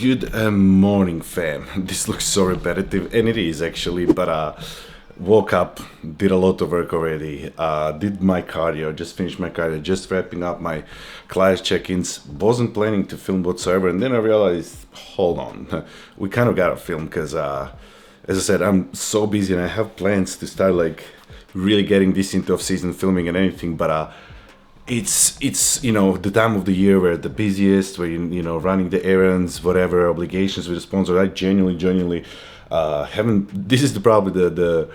Good morning, fam. This looks so repetitive, and it is actually, but woke up, did a lot of work already, did my cardio, just finished my cardio, just wrapping up my class check-ins, wasn't planning to film whatsoever, and then I realized, hold on, we kind of gotta film, because as I said, I'm so busy and I have plans to start like really getting this into off-season filming and anything, but it's you know, the time of the year where the busiest, where you know, running the errands, whatever obligations with the sponsor. I genuinely haven't. This is probably the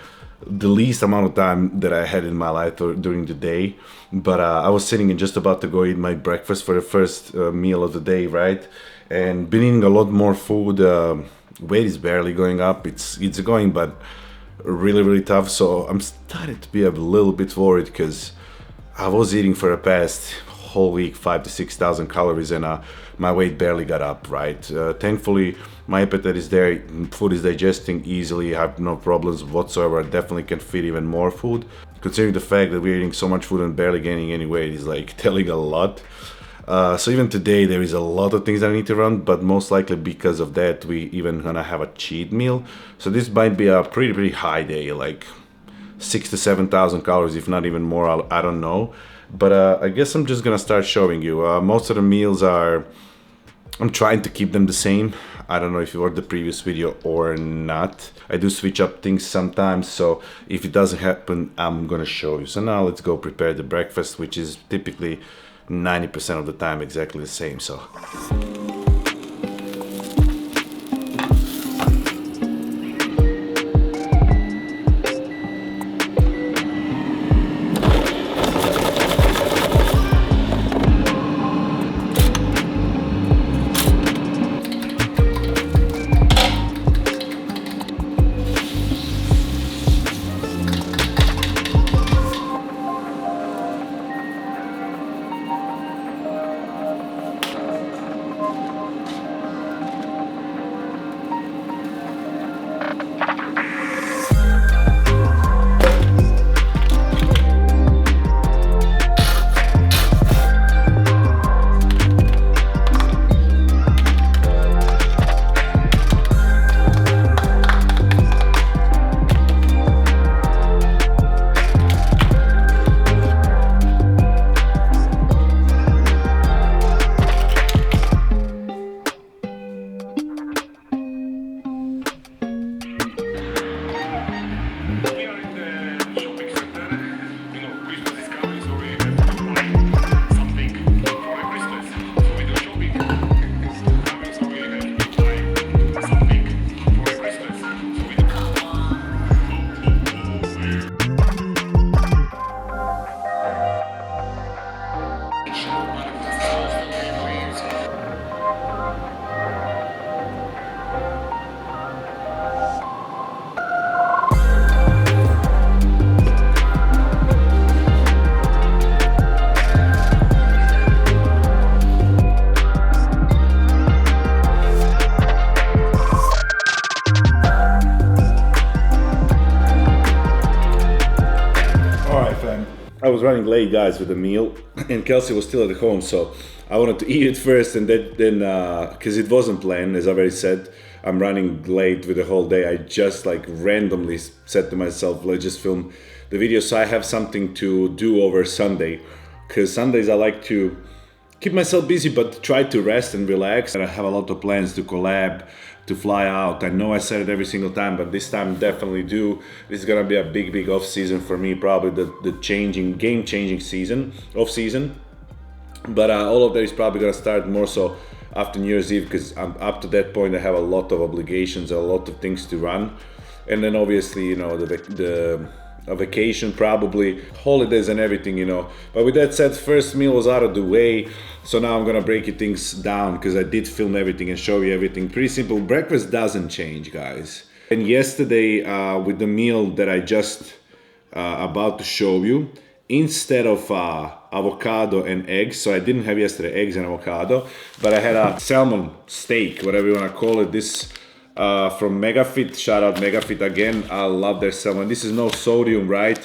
least amount of time that I had in my life during the day. But I was sitting and just about to go eat my breakfast for the first meal of the day, right? And been eating a lot more food. Weight is barely going up. It's going, but really tough. So I'm starting to be a little bit worried because I was eating for the past whole week 5,000 to 6,000 calories, and my weight barely got up, right? Thankfully, my appetite is there, food is digesting easily, I have no problems whatsoever. I definitely can feed even more food. Considering the fact that we're eating so much food and barely gaining any weight is like telling a lot. So even today there is a lot of things I need to run, but most likely because of that we even gonna have a cheat meal. So this might be a pretty high day, like 6,000 to 7,000 calories, if not even more. I don't know, but I guess I'm just gonna start showing you. Most of the meals I'm trying to keep them the same. I don't know if you watched the previous video or not. I do switch up things sometimes, so if it doesn't happen, I'm gonna show you. So now let's go prepare the breakfast, which is typically 90% of the time exactly the same. So I was running late, guys, with the meal, and Kelsey was still at home, so I wanted to eat it first, and then because it wasn't planned, as I already said, I'm running late with the whole day. I just like randomly said to myself, let's just film the video so I have something to do over Sunday, because Sundays I like to keep myself busy but try to rest and relax. And I have a lot of plans to collab, to fly out. I know I said it every single time, but this time definitely do. This is gonna be a big off season for me, probably the game-changing season, off season. But all of that is probably gonna start more so after New Year's Eve, because I'm up to that point I have a lot of obligations, a lot of things to run, and then obviously, you know, a vacation, probably holidays and everything, you know. But with that said, first meal was out of the way, so now I'm gonna break it things down, because I did film everything and show you everything. Pretty simple. Breakfast doesn't change, guys. And yesterday with the meal that I just about to show you, instead of avocado and eggs, so I didn't have yesterday eggs and avocado, but I had a salmon steak, whatever you want to call it. This from MegaFit. Shout out MegaFit again. I love their salmon. This is no sodium, right?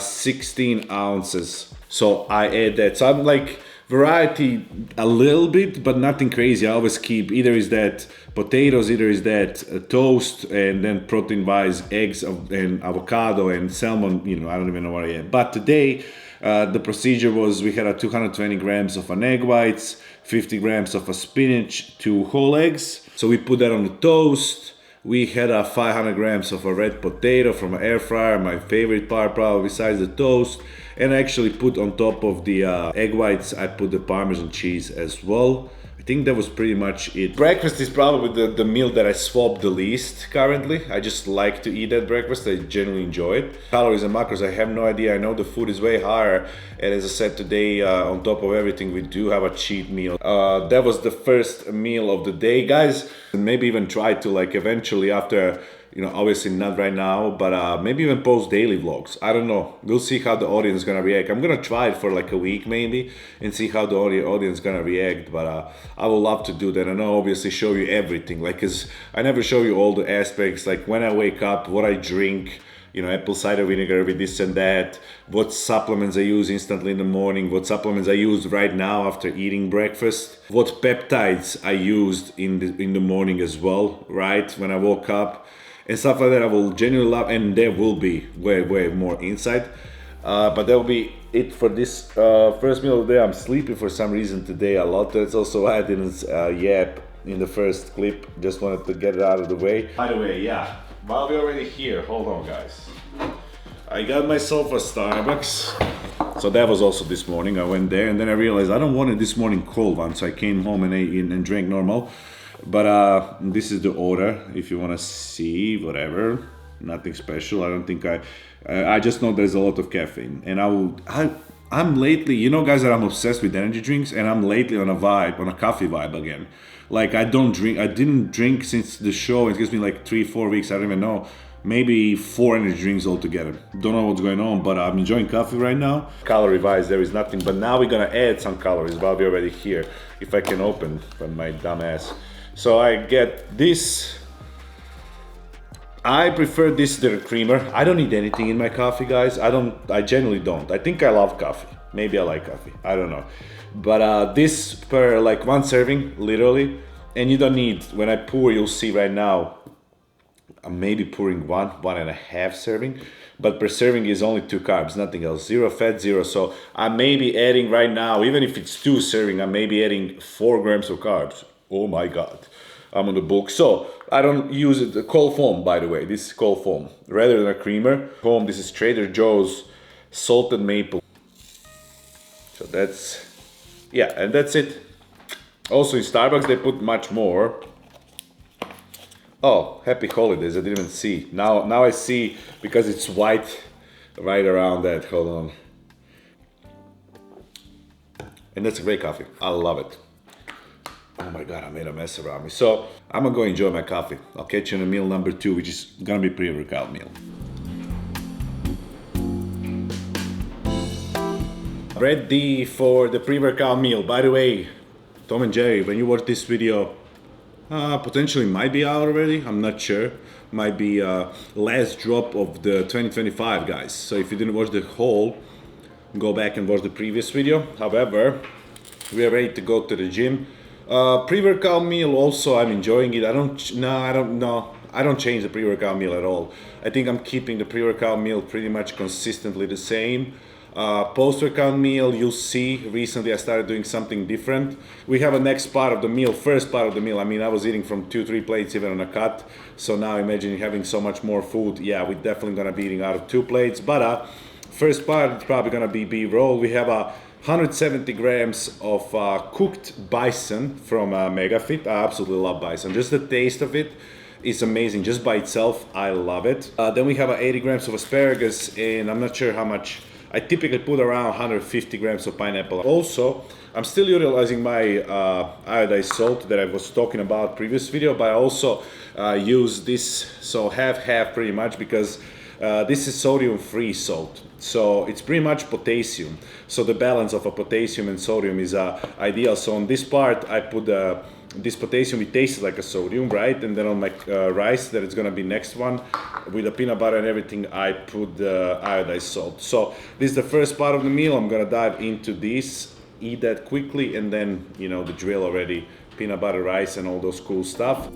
16 ounces. So I ate that. So I'm like Variety a little bit, but nothing crazy. I always keep either is that potatoes, either is that toast, and then protein-wise eggs and avocado and salmon. You know, I don't even know what I had. But today, the procedure was we had a 220 grams of an egg whites, 50 grams of a spinach, 2 whole eggs. So we put that on the toast. We had a 500 grams of a red potato from an air fryer, my favorite part probably besides the toast. And I actually put on top of the egg whites, I put the Parmesan cheese as well. I think that was pretty much it. Breakfast is probably the meal that I swap the least currently. I just like to eat at breakfast, I genuinely enjoy it. Calories and macros, I have no idea. I know the food is way higher. And as I said today, on top of everything, we do have a cheat meal. That was the first meal of the day. Guys, maybe even try to like eventually after, you know, obviously not right now, but maybe even post daily vlogs. I don't know. We'll see how the audience is gonna react. I'm gonna try it for like a week maybe and see how the audience is gonna react. But I would love to do that. And I'll obviously show you everything. Like, cause I never show you all the aspects. Like when I wake up, what I drink. You know, apple cider vinegar with this and that. What supplements I use instantly in the morning. What supplements I use right now after eating breakfast. What peptides I used in the morning as well, right? When I woke up. And stuff like that I will genuinely love, and there will be way more insight. But that will be it for this first meal of the day. I'm sleepy for some reason today a lot. That's also why I didn't yap in the first clip. Just wanted to get it out of the way. By the way, yeah, while we're already here, hold on guys. I got myself a Starbucks. So that was also this morning. I went there and then I realized I don't want it this morning cold one. So I came home and ate and drank normal. But this is the order if you want to see whatever. Nothing special. I don't think I just know there's a lot of caffeine. And I'm lately, you know guys, that I'm obsessed with energy drinks, and I'm lately on a coffee vibe again. Like I didn't drink since the show. It gives me like 3-4 weeks, I don't even know. Maybe 4 energy drinks altogether. Don't know what's going on, but I'm enjoying coffee right now. Calorie wise, there is nothing, but now we're gonna add some calories while we're already here. If I can open from my dumb ass. So I get this. I prefer this to the creamer. I don't need anything in my coffee, guys. I genuinely don't. I think I love coffee. Maybe I like coffee. I don't know. But this per like 1 serving, literally. And you don't need, when I pour, you'll see right now, I'm maybe pouring 1.5 serving. But per serving is only 2 carbs, nothing else. 0 fat, 0. So I may be adding right now, even if it's 2 serving, I may be adding 4 grams of carbs. Oh my God, I'm on the book. So I don't use it, the cold foam, by the way. This is cold foam rather than a creamer. Foam, this is Trader Joe's salted maple. So that's, yeah, and that's it. Also in Starbucks, they put much more. Oh, happy holidays, I didn't even see. Now I see, because it's white right around that, hold on. And that's a great coffee, I love it. Oh my God, I made a mess around me. So I'm gonna go enjoy my coffee. I'll catch you in meal number 2, which is gonna be pre-workout meal. Ready for the pre-workout meal. By the way, Tom and Jerry, when you watch this video, potentially might be out already, I'm not sure. Might be last drop of the 2025, guys. So if you didn't watch the whole, go back and watch the previous video. However, we are ready to go to the gym. Pre-workout meal also, I'm enjoying it. I don't change the pre-workout meal at all. I think I'm keeping the pre-workout meal pretty much consistently the same. Post-workout meal, you'll see, recently I started doing something different. We have a next part of the meal, first part of the meal. I mean, I was eating from 2-3 plates even on a cut. So now imagine having so much more food. Yeah, we're definitely gonna be eating out of 2 plates. But first part is probably gonna be beef roll. We have 170 grams of cooked bison from MegaFit. I absolutely love bison. Just the taste of it is amazing. Just by itself, I love it. Then we have 80 grams of asparagus, and I'm not sure how much. I typically put around 150 grams of pineapple. Also, I'm still utilizing my iodized salt that I was talking about previous video, but I also use this, so half pretty much, because this is sodium-free salt. So it's pretty much potassium. So the balance of a potassium and sodium is ideal. So on this part, I put this potassium, it tastes like a sodium, right? And then on my rice, that is gonna be next one, with the peanut butter and everything, I put the iodized salt. So this is the first part of the meal. I'm gonna dive into this eat that quickly, and then, you know, the drill already, peanut butter rice and all those cool stuff.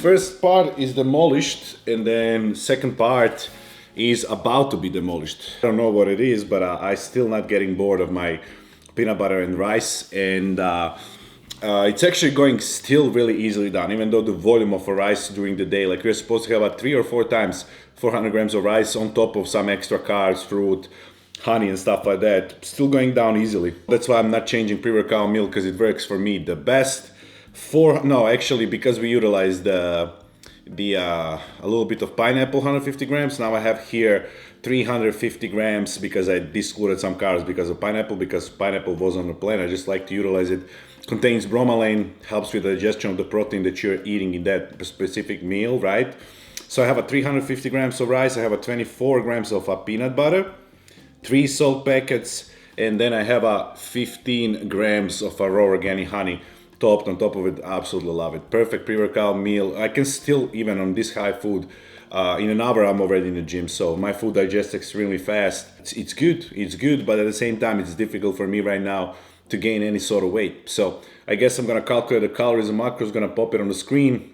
First part is demolished, and then second part is about to be demolished. I don't know what it is, but I still not getting bored of my peanut butter and rice, and it's actually going still really easily done, even though the volume of rice during the day, like we're supposed to have about 3 or 4 times 400 grams of rice on top of some extra carbs, fruit, honey and stuff like that, still going down easily. That's why I'm not changing pre-workout meal, because it works for me the best. Actually, because we utilized a little bit of pineapple, 150 grams. Now I have here 350 grams because I excluded some carbs because of pineapple, because pineapple was on the plan. I just like to utilize it. Contains bromelain, helps with the digestion of the protein that you're eating in that specific meal, right? So I have a 350 grams of rice, I have a 24 grams of peanut butter, 3 salt packets, and then I have a 15 grams of raw organic honey topped on top of it. Absolutely love it. Perfect pre-workout meal. I can still, even on this high food, in an hour I'm already in the gym, so my food digests extremely fast. It's good, but at the same time it's difficult for me right now to gain any sort of weight. So I guess I'm gonna calculate the calories and macros, gonna pop it on the screen.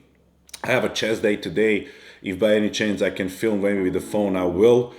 I have a chest day today. If by any chance I can film maybe with the phone, I will.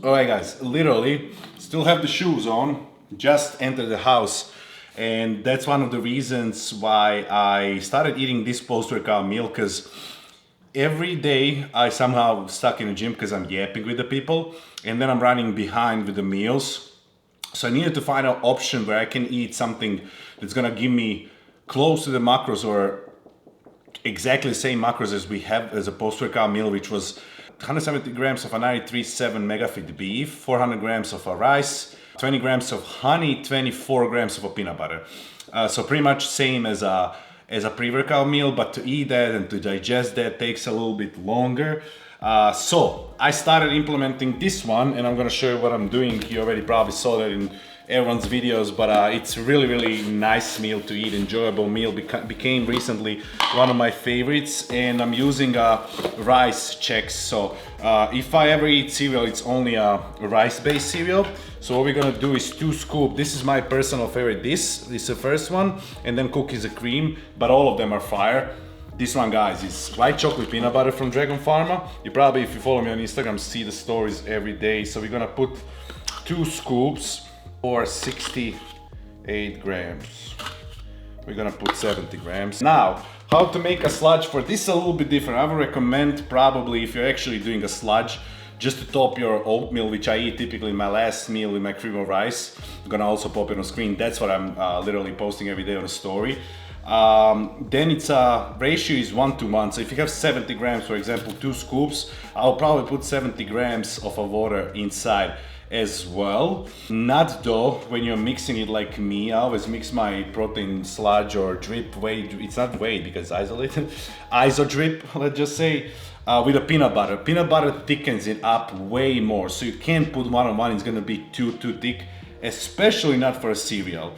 Alright guys, literally still have the shoes on, just entered the house, and that's one of the reasons why I started eating this post-workout meal, because every day I somehow stuck in the gym because I'm yapping with the people, and then I'm running behind with the meals. So I needed to find an option where I can eat something that's gonna give me close to the macros or exactly the same macros as we have as a post-workout meal, which was 170 grams of a 93.7 megafit beef, 400 grams of a rice, 20 grams of honey, 24 grams of a peanut butter. So pretty much same as a pre-workout meal, but to eat that and to digest that takes a little bit longer. So I started implementing this one, and I'm gonna show you what I'm doing. You already probably saw that in everyone's videos, but it's really nice meal to eat, enjoyable meal. Became recently one of my favorites, and I'm using rice checks. So if I ever eat cereal, it's only a rice-based cereal. So what we're gonna do is 2 scoops. This is my personal favorite. This is the first one, and then cookies and cream, but all of them are fire. This one, guys, is white chocolate peanut butter from PHARMA. You probably, if you follow me on Instagram, see the stories every day. So we're gonna put 2 scoops or 68 grams. We're gonna put 70 grams. Now, how to make a sludge for this a little bit different. I would recommend probably if you're actually doing a sludge, just to top your oatmeal, which I eat typically in my last meal with my cream of rice. I'm gonna also pop it on screen. That's what I'm literally posting every day on a story. Then it's ratio is 1:1. So if you have 70 grams, for example, 2 scoops, I'll probably put 70 grams of water inside as well. Not though when you're mixing it like me. I always mix my protein sludge or drip whey. It's not whey because it's isolated. Iso drip, let's just say, with a peanut butter. Peanut butter thickens it up way more. So you can't put 1:1. It's gonna be too thick, especially not for a cereal.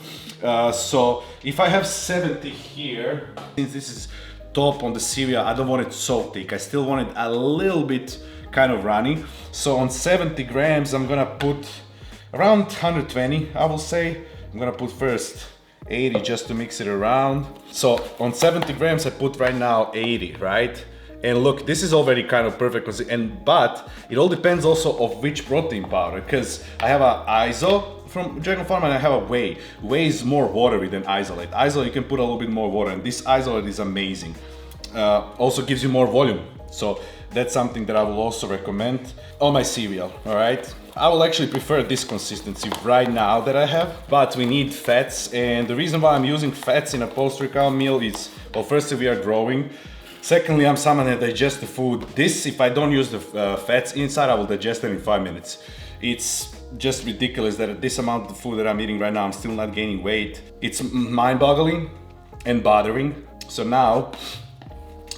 So if I have 70 here, since this is top on the cereal, I don't want it so thick. I still want it a little bit kind of runny. So on 70 grams, I'm gonna put around 120, I will say. I'm gonna put first 80 just to mix it around. So on 70 grams, I put right now 80, right? And look, this is already kind of perfect, but it all depends also of which protein powder, because I have a ISO from PHARMA and I have a whey. Whey is more watery than isolate. Isolate you can put a little bit more water, and this isolate is amazing. Also gives you more volume. So that's something that I will also recommend on my cereal, all right? I will actually prefer this consistency right now that I have, but we need fats, and the reason why I'm using fats in a post-workout meal is, well, firstly, we are growing. Secondly, I'm someone that digests the food. This, if I don't use the fats inside, I will digest it in 5 minutes. It's just ridiculous that this amount of food that I'm eating right now, I'm still not gaining weight. It's mind-boggling and bothering. So now,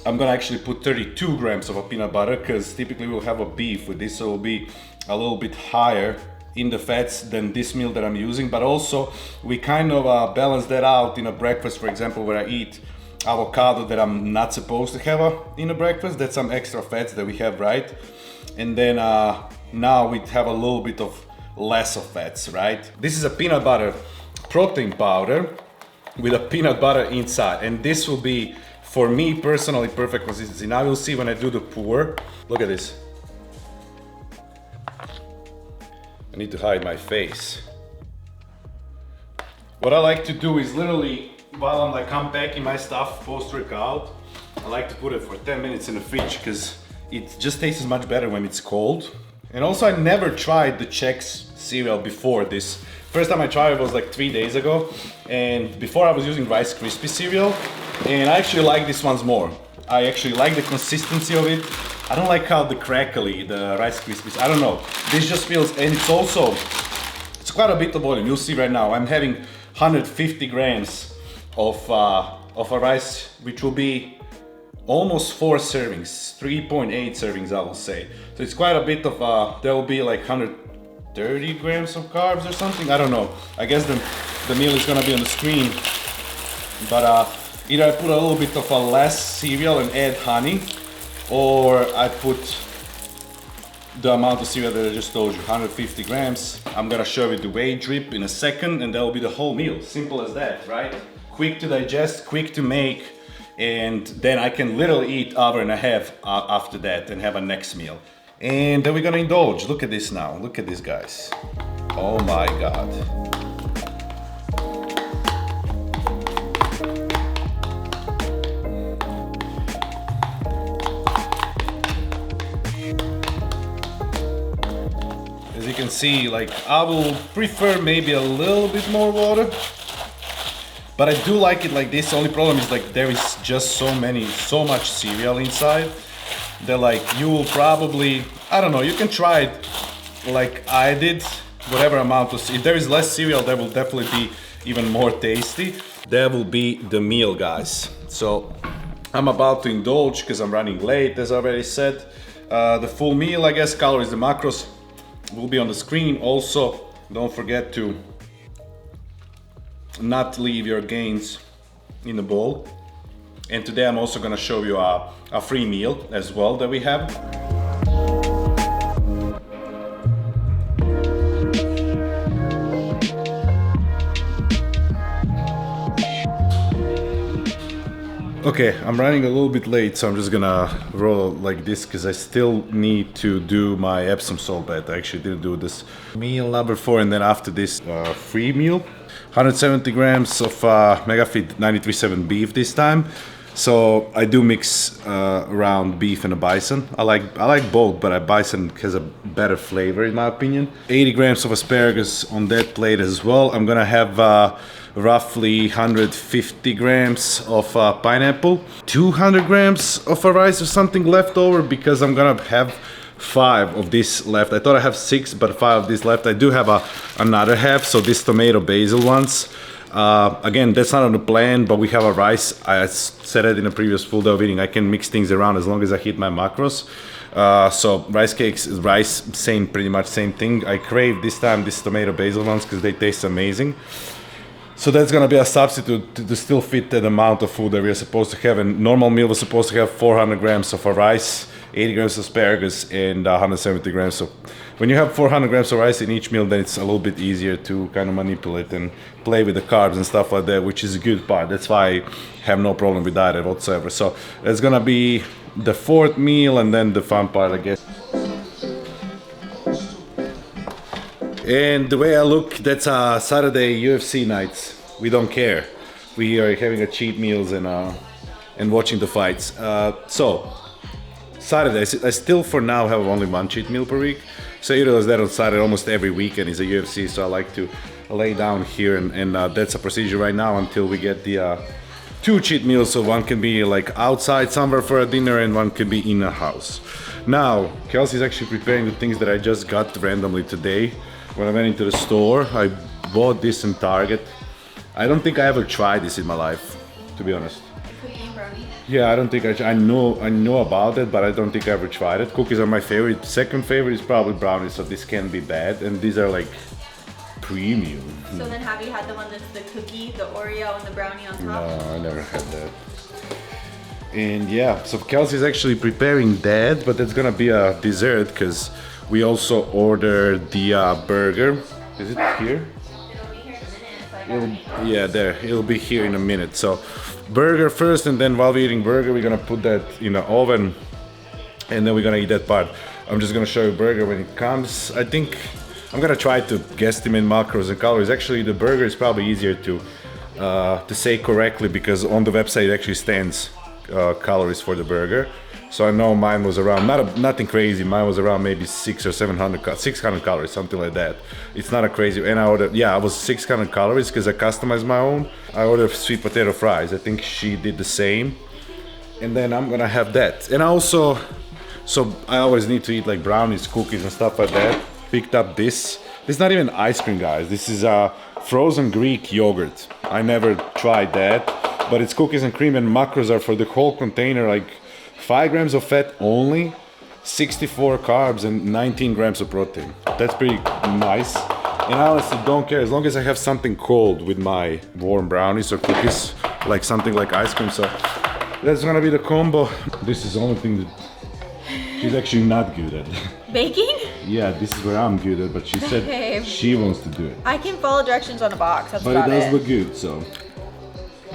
I'm gonna actually put 32 grams of a peanut butter, because typically we'll have a beef with this, so it'll be a little bit higher in the fats than this meal that I'm using. But also, we kind of balance that out in a breakfast, for example, where I eat avocado that I'm not supposed to have in a breakfast. That's some extra fats that we have, right? And then now we have a little bit of less of fats, right? This is a peanut butter protein powder with a peanut butter inside, and this will be, for me personally, perfect consistency. Now you'll see when I do the pour. Look at this. I need to hide my face. What I like to do is literally, while I'm like unpacking my stuff post-workout, I like to put it for 10 minutes in the fridge, because it just tastes much better when it's cold. And also, I never tried the Chex cereal before this. First time I tried it was like 3 days ago, and before I was using Rice Krispie cereal, and I actually like this one's more. I actually like the consistency of it. I don't like how the crackly, the Rice Krispies, I don't know. This just feels, and it's also, it's quite a bit of volume. You'll see right now, I'm having 150 grams of a rice, which will be almost 4 servings, 3.8 servings, I will say. So it's quite a bit of, there will be like 130 grams of carbs or something, I don't know. I guess the meal is gonna be on the screen, but either I put a little bit of a less cereal and add honey, or I put the amount of cereal that I just told you, 150 grams. I'm gonna show you the whey drip in a second, and that will be the whole meal. Simple as that, right? Quick to digest, quick to make, and then I can literally eat hour and a half after that and have a next meal. And then we're gonna indulge. Look at this now. Look at these guys. Oh my God. As you can see, like, I will prefer maybe a little bit more water, but I do like it like this. The only problem is like there is just so much cereal inside that like you will probably, I don't know, you can try it like I did, whatever amount of, if there is less cereal, that will definitely be even more tasty. That will be the meal, guys. So I'm about to indulge because I'm running late, as I already said. The full meal, I guess, calories, the macros will be on the screen. Also, don't forget to not leave your gains in the bowl. And today I'm also gonna show you a free meal as well that we have. Okay, I'm running a little bit late, so I'm just gonna roll like this because I still need to do my Epsom salt bath. I actually didn't do this meal number 4, and then after this free meal, 170 grams of MegaFeed 93.7 beef this time. So I do mix around beef and a bison. I like both, but a bison has a better flavor in my opinion. 80 grams of asparagus on that plate as well. I'm gonna have roughly 150 grams of pineapple, 200 grams of rice or something left over because I'm gonna have 5 of this left. I thought I have 6, but 5 of this left. I do have another half, so this tomato basil ones. Again, that's not on the plan, but we have a rice. I said it in a previous full day of eating. I can mix things around as long as I hit my macros. So rice cakes, rice, pretty much same thing. I crave this time this tomato basil ones because they taste amazing. So that's gonna be a substitute to still fit that amount of food that we're supposed to have. And normal meal was supposed to have 400 grams of rice, 80 grams of asparagus, and 170 grams. So when you have 400 grams of rice in each meal, then it's a little bit easier to kind of manipulate and play with the carbs and stuff like that, which is a good part. That's why I have no problem with diet whatsoever. So that's gonna be the 4th meal, and then the fun part, I guess. And the way I look, that's Saturday UFC nights. We don't care. We are having a cheat meals and watching the fights. So Saturday, I still for now have only 1 cheat meal per week. So you realize that on Saturday almost every weekend is a UFC. So I like to lay down here, and that's a procedure right now until we get the 2 cheat meals. So one can be like outside somewhere for a dinner, and one can be in a house. Now Kelsey's actually preparing the things that I just got randomly today. When I went into the store, I bought this in Target. I don't think I ever tried this in my life, to be honest. Cookie and brownie? Yeah, I don't think I know about it, but I don't think I ever tried it. Cookies are my favorite. Second favorite is probably brownies, so this can't be bad. And these are like premium. So then have you had the one that's the cookie, the Oreo, and the brownie on top? No, I never had that. And yeah, so Kelsey's actually preparing that, but that's gonna be a dessert because we also ordered the burger. Is it here? It'll be here in a minute. Yeah, there. It'll be here in a minute. So, burger first, and then while we're eating burger, we're gonna put that in the oven, and then we're gonna eat that part. I'm just gonna show you burger when it comes. I think I'm gonna try to guesstimate macros and calories. Actually, the burger is probably easier to say correctly because on the website it actually stands calories for the burger. So I know mine was around, nothing crazy, mine was around maybe 600 or 600 calories, something like that. It's not a crazy, and I ordered, yeah, I was 600 calories because I customized my own. I ordered sweet potato fries, I think she did the same. And then I'm gonna have that. And also, so I always need to eat like brownies, cookies and stuff like that. Picked up this. It's not even ice cream, guys. This is frozen Greek yogurt. I never tried that, but it's cookies and cream, and macros are for the whole container, like 5 grams of fat only, 64 carbs, and 19 grams of protein. That's pretty nice. And I honestly don't care as long as I have something cold with my warm brownies or cookies, like something like ice cream. So that's gonna be the combo. This is the only thing that she's actually not good at. Baking? Yeah, this is where I'm good at, but she said she wants to do it. I can follow directions on a box, that's but about it does look good, so.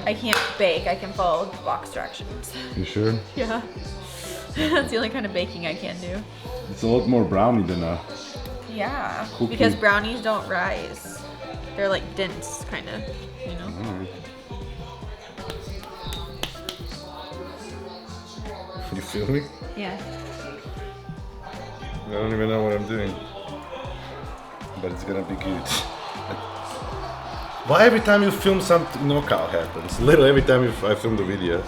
I can't bake, I can follow box directions. You sure? Yeah. That's the only kind of baking I can do. It's a lot more brownie than a Yeah, cookie. because brownies don't rise. They're like dense, kind of, you know? You feel me? Yeah. I don't even know what I'm doing. But it's gonna be good. Why every time you film something, knockout happens? Literally every time I film the video.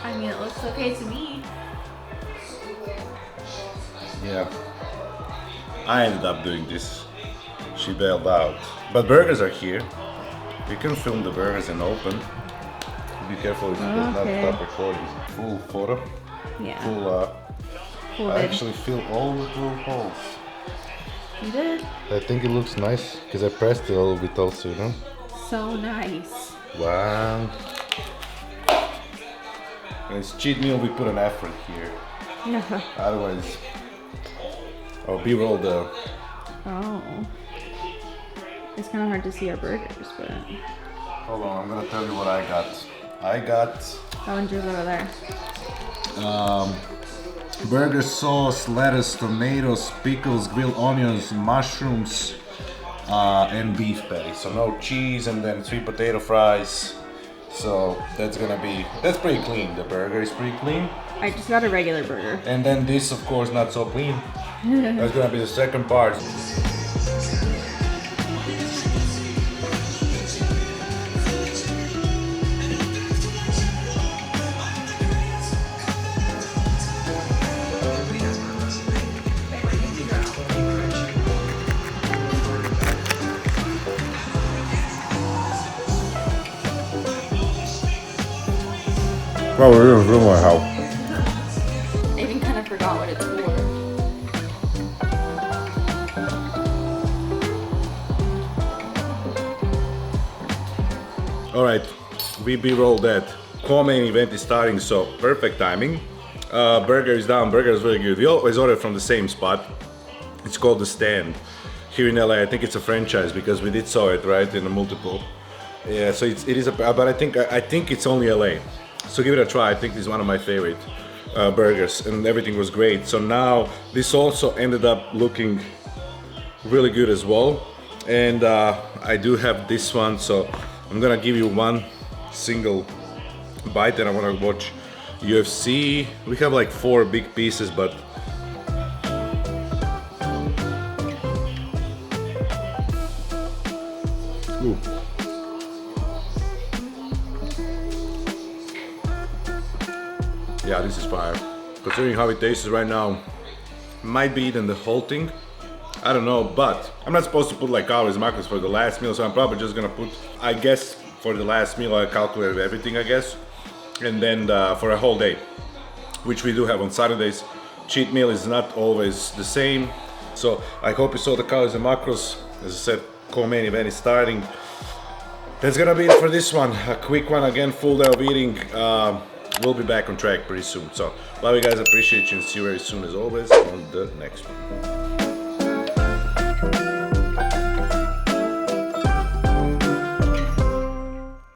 I mean, it looks okay to me. Yeah. I ended up doing this. She bailed out. But burgers are here. You can film the burgers and open. Be careful if it does not Okay. stop recording. Full photo. Yeah. Full, I actually filled all the little holes. You did? I think it looks nice because I pressed it a little bit also, you know? So nice. Wow. When it's cheat meal, we put an effort here. Yeah. Otherwise, I'll B-roll the... Oh. It's kind of hard to see our burgers, but... Hold on, I'm gonna tell you what I got. I got That one's just over there. burger sauce, lettuce, tomatoes, pickles, grilled onions, mushrooms, and beef patty. So no cheese, and then sweet potato fries. So that's pretty clean. The burger is pretty clean. I just got a regular burger. And then this, of course, not so clean. That's gonna be the second part. Well, we're gonna film my house. I even kind of forgot what it's for. All right, we B-rolled that. Co-main event is starting, so perfect timing. Burger is down, burger is very good. We always order from the same spot. It's called The Stand. Here in LA, I think it's a franchise because we did saw it, right, in a multiple. Yeah, so it is but I think it's only LA. So give it a try, I think it's one of my favorite burgers, and everything was great. So now, this also ended up looking really good as well. And I do have this one, so I'm gonna give you one single bite, and I wanna watch UFC. We have like 4 big pieces, but ooh. Yeah, this is fire. Considering how it tastes right now, might be eating the whole thing. I don't know, but I'm not supposed to put like calories and macros for the last meal, so I'm probably just gonna put, I guess, for the last meal I calculated everything, I guess, and then for a whole day, which we do have on Saturdays. Cheat meal is not always the same, so I hope you saw the calories and macros. As I said, co-main event is starting. That's gonna be it for this one. A quick one again, full day of eating. We'll be back on track pretty soon. So, love you guys, appreciate you, and see you very soon as always on the next one.